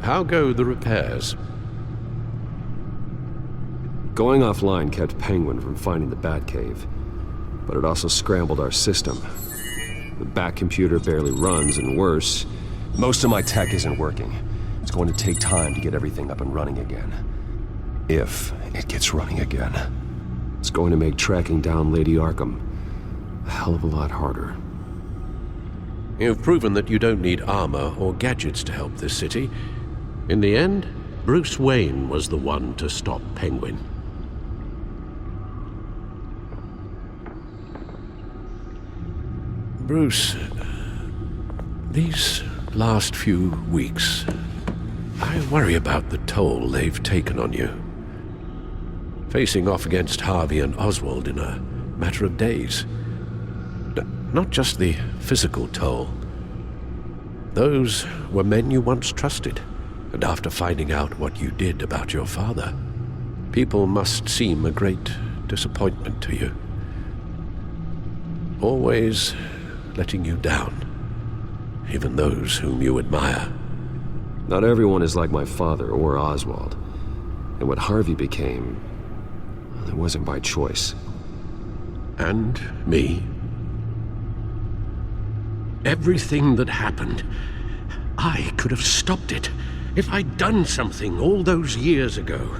How go the repairs? Going offline kept Penguin from finding the Batcave, but it also scrambled our system. The Bat computer barely runs, and worse, most of my tech isn't working. It's going to take time to get everything up and running again. If it gets running again. It's going to make tracking down Lady Arkham a hell of a lot harder. You've proven that you don't need armor or gadgets to help this city. In the end, Bruce Wayne was the one to stop Penguin. Bruce, these last few weeks, I worry about the toll they've taken on you. Facing off against Harvey and Oswald in a matter of days. Not just the physical toll. Those were men you once trusted, and after finding out what you did about your father, people must seem a great disappointment to you. Always letting you down, even those whom you admire. Not everyone is like my father or Oswald, and what Harvey became, it wasn't by choice. And me. Everything that happened, I could have stopped it if I'd done something all those years ago.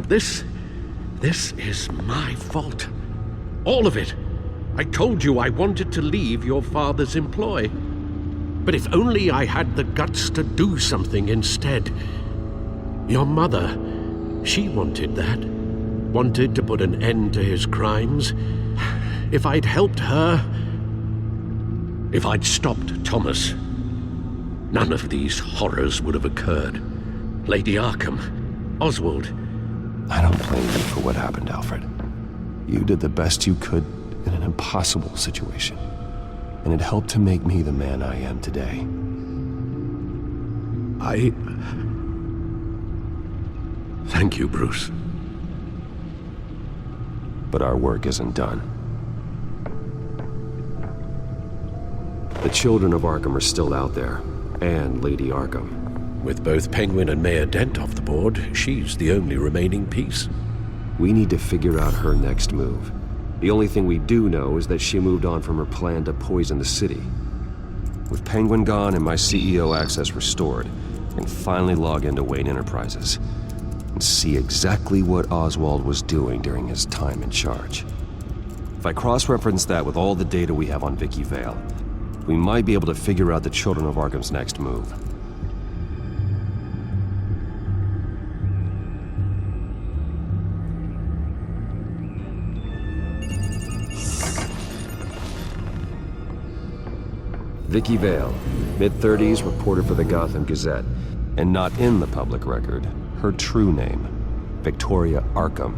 This is my fault. All of it. I told you I wanted to leave your father's employ. But if only I had the guts to do something instead. Your mother, she wanted that. Wanted to put an end to his crimes. If I'd helped her, if I'd stopped Thomas, none of these horrors would have occurred. Lady Arkham, Oswald. I don't blame you for what happened, Alfred. You did the best you could in an impossible situation, and it helped to make me the man I am today. Thank you, Bruce. But our work isn't done. The children of Arkham are still out there, and Lady Arkham. With both Penguin and Mayor Dent off the board, she's the only remaining piece. We need to figure out her next move. The only thing we do know is that she moved on from her plan to poison the city. With Penguin gone and my CEO access restored, I can finally log into Wayne Enterprises and see exactly what Oswald was doing during his time in charge. If I cross-reference that with all the data we have on Vicky Vale, we might be able to figure out the Children of Arkham's next move. Vicky Vale, mid-30s, reporter for the Gotham Gazette, and not in the public record, her true name, Victoria Arkham.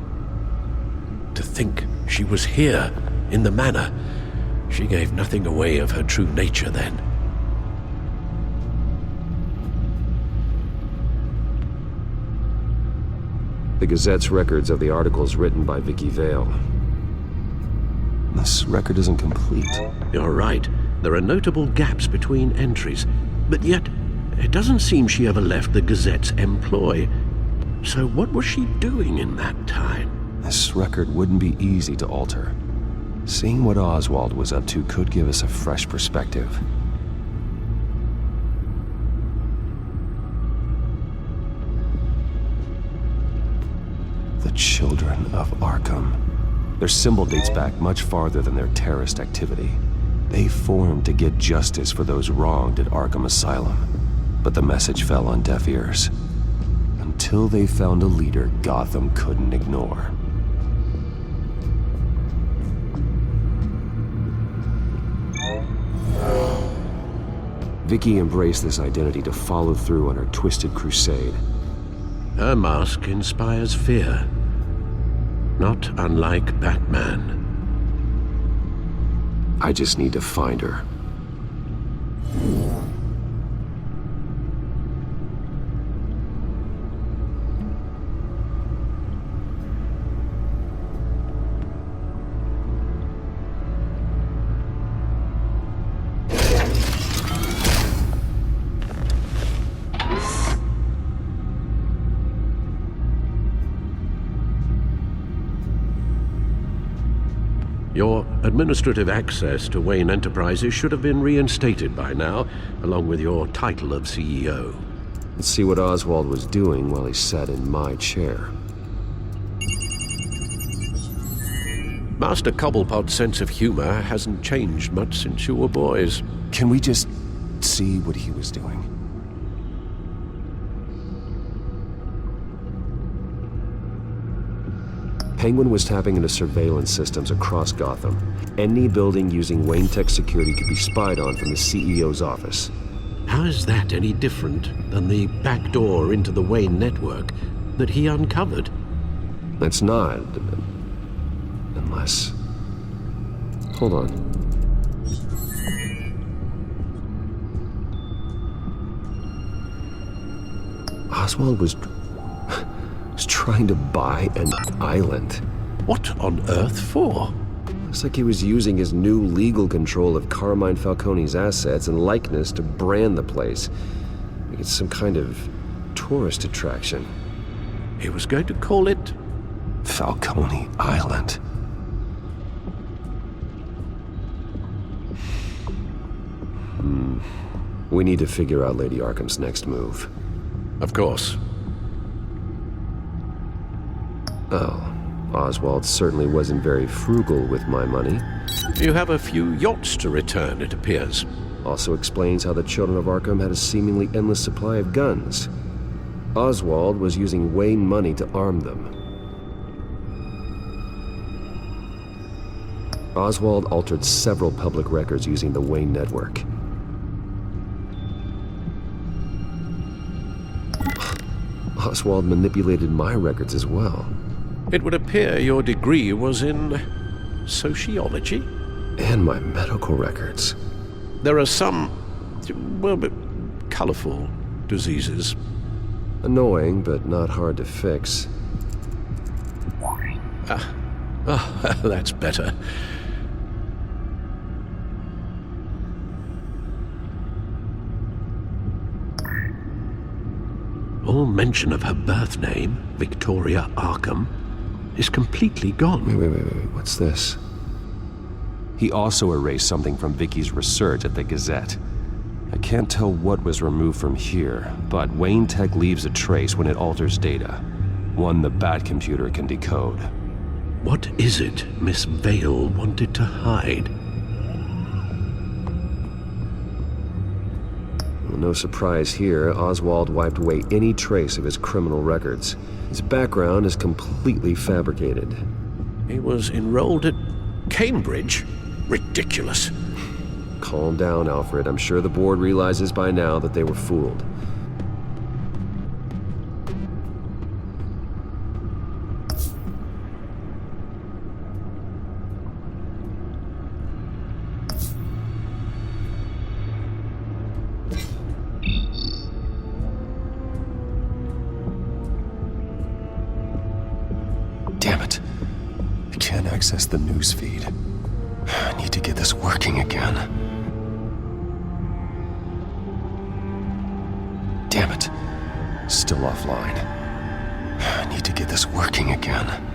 To think she was here, in the manor. She gave nothing away of her true nature then. The Gazette's records of the articles written by Vicky Vale. This record isn't complete. You're right. There are notable gaps between entries, but yet it doesn't seem she ever left the Gazette's employ. So what was she doing in that time? This record wouldn't be easy to alter. Seeing what Oswald was up to could give us a fresh perspective. The Children of Arkham. Their symbol dates back much farther than their terrorist activity. They formed to get justice for those wronged at Arkham Asylum, but the message fell on deaf ears. Until they found a leader Gotham couldn't ignore. Vicky embraced this identity to follow through on her twisted crusade. Her mask inspires fear, not unlike Batman. I just need to find her. Your administrative access to Wayne Enterprises should have been reinstated by now, along with your title of CEO. Let's see what Oswald was doing while he sat in my chair. Master Cobblepot's sense of humor hasn't changed much since you were boys. Can we just see what he was doing? Penguin was tapping into surveillance systems across Gotham. Any building using Wayne Tech security could be spied on from the CEO's office. How is that any different than the back door into the Wayne network that he uncovered? That's not. Unless. Hold on. Oswald was trying to buy an island. What on earth for? Looks like he was using his new legal control of Carmine Falcone's assets and likeness to brand the place. Like it's some kind of tourist attraction. He was going to call it Falcone Island. We need to figure out Lady Arkham's next move. Of course. Oh, Oswald certainly wasn't very frugal with my money. You have a few yachts to return, it appears. Also explains how the Children of Arkham had a seemingly endless supply of guns. Oswald was using Wayne money to arm them. Oswald altered several public records using the Wayne network. Oswald manipulated my records as well. It would appear your degree was in sociology? And my medical records. There are some, well, but colorful diseases. Annoying, but not hard to fix. That's better. All mention of her birth name, Victoria Arkham, is completely gone. Wait, what's this? He also erased something from Vicky's research at the Gazette. I can't tell what was removed from here, but Wayne Tech leaves a trace when it alters data. One the Bat computer can decode. What is it Miss Vale wanted to hide? Well, no surprise here, Oswald wiped away any trace of his criminal records. His background is completely fabricated. He was enrolled at Cambridge? Ridiculous. Calm down, Alfred. I'm sure the board realizes by now that they were fooled. Damn it. I can't access the news feed. I need to get this working again. Damn it. Still offline. I need to get this working again.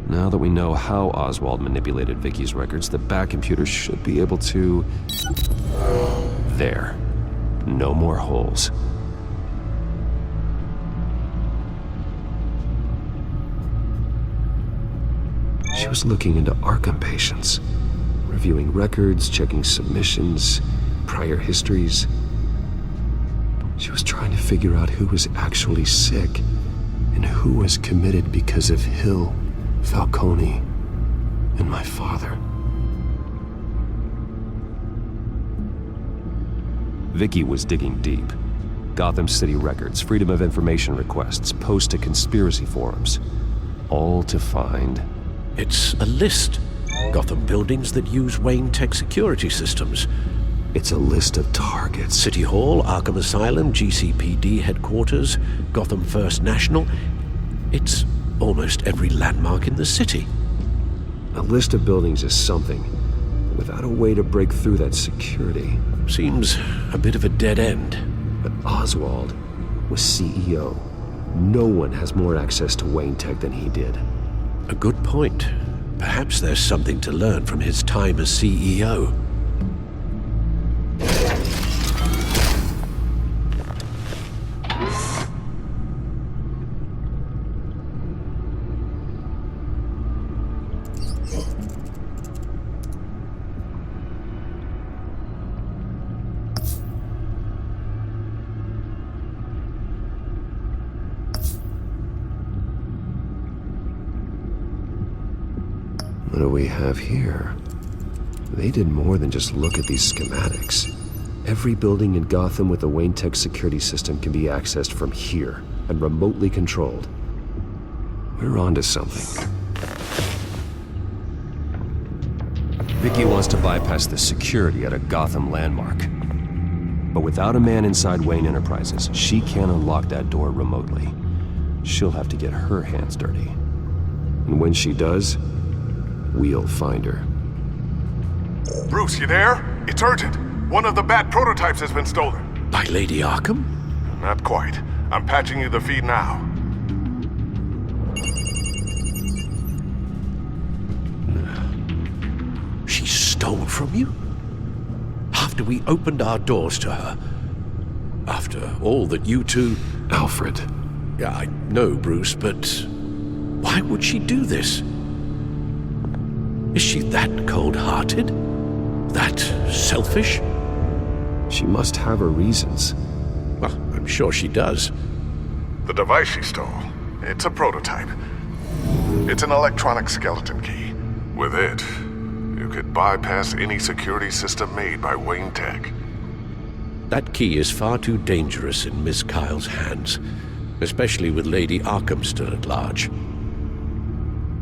Now that we know how Oswald manipulated Vicky's records, the Bat computer should be able to... There. No more holes. She was looking into Arkham patients, reviewing records, checking submissions, prior histories. She was trying to figure out who was actually sick and who was committed because of Hill, Falcone, and my father. Vicky was digging deep. Gotham City records, Freedom of Information requests, posts to conspiracy forums. All to find... It's a list. Gotham buildings that use Wayne Tech security systems. It's a list of targets. City Hall, Arkham Asylum, GCPD headquarters, Gotham First National. It's almost every landmark in the city. A list of buildings is something, but without a way to break through that security. Seems a bit of a dead end. But Oswald was CEO. No one has more access to Wayne Tech than he did. A good point. Perhaps there's something to learn from his time as CEO. What do we have here? They did more than just look at these schematics. Every building in Gotham with a Wayne Tech security system can be accessed from here and remotely controlled. We're onto something. Vicky wants to bypass the security at a Gotham landmark. But without a man inside Wayne Enterprises, she can't unlock that door remotely. She'll have to get her hands dirty. And when she does, we'll find her. Bruce, you there? It's urgent. One of the Bat prototypes has been stolen. By Lady Arkham? Not quite. I'm patching you the feed now. She stole from you? After we opened our doors to her? After all that you two... Alfred. Yeah, I know, Bruce, but why would she do this? Is she that cold-hearted? That selfish? She must have her reasons. Well, I'm sure she does. The device she stole, it's a prototype. It's an electronic skeleton key. With it, you could bypass any security system made by Wayne Tech. That key is far too dangerous in Miss Kyle's hands, especially with Lady Arkham still at large.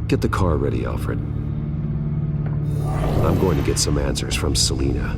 Get the car ready, Alfred. I'm going to get some answers from Selina.